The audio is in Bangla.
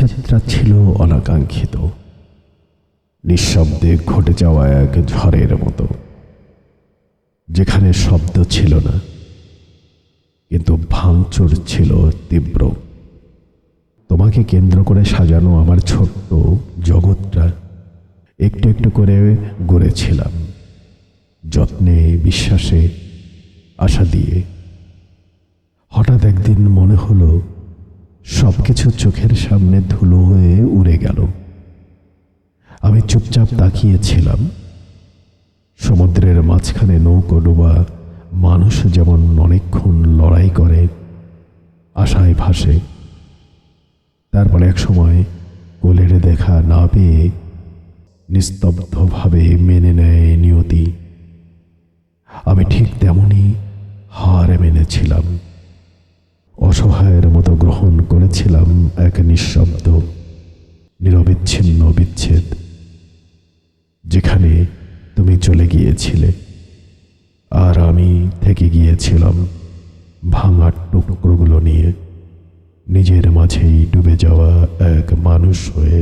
বিচ্ছেদটা ছিল অনাকাঙ্ক্ষিত, নিঃশব্দে ঘটে যাওয়া এক ঝড়ের মতো, যেখানে শব্দ ছিল না, কিন্তু ভাঙচুর ছিল তীব্র। তোমাকে কেন্দ্র করে সাজানো আমার ছোট্ট জগৎটা একটু একটু করে গড়েছিলাম, যত্নে, বিশ্বাসে, আশা দিয়ে। হঠাৎ একদিন মনে হলো সবকিছু চোখের সামনে ধুলো হয়ে উড়ে গেল। আমি চুপচাপ তাকিয়েছিলাম। সমুদ্রের মাঝখানে নৌকো ডোবা মানুষ যেমন অনেকক্ষণ লড়াই করে, আশায় ভাসে, তারপর এক সময় কোলের দেখা না পেয়ে নিস্তব্ধভাবে মেনে নেয় নিয়তি। আমি ঠিক তেমনই হার মেনেছিলাম, অসহায়ের মতো গ্রহণ করেছিলাম এক নিঃশব্দ, নিরবিচ্ছিন্ন বিচ্ছেদ, যেখানে তুমি চলে গিয়েছিলে আর আমি থেকে গিয়েছিলাম ভাঙা টুকরোগুলো নিয়ে, নিজের মাঝেই ডুবে যাওয়া এক মানুষ হয়ে।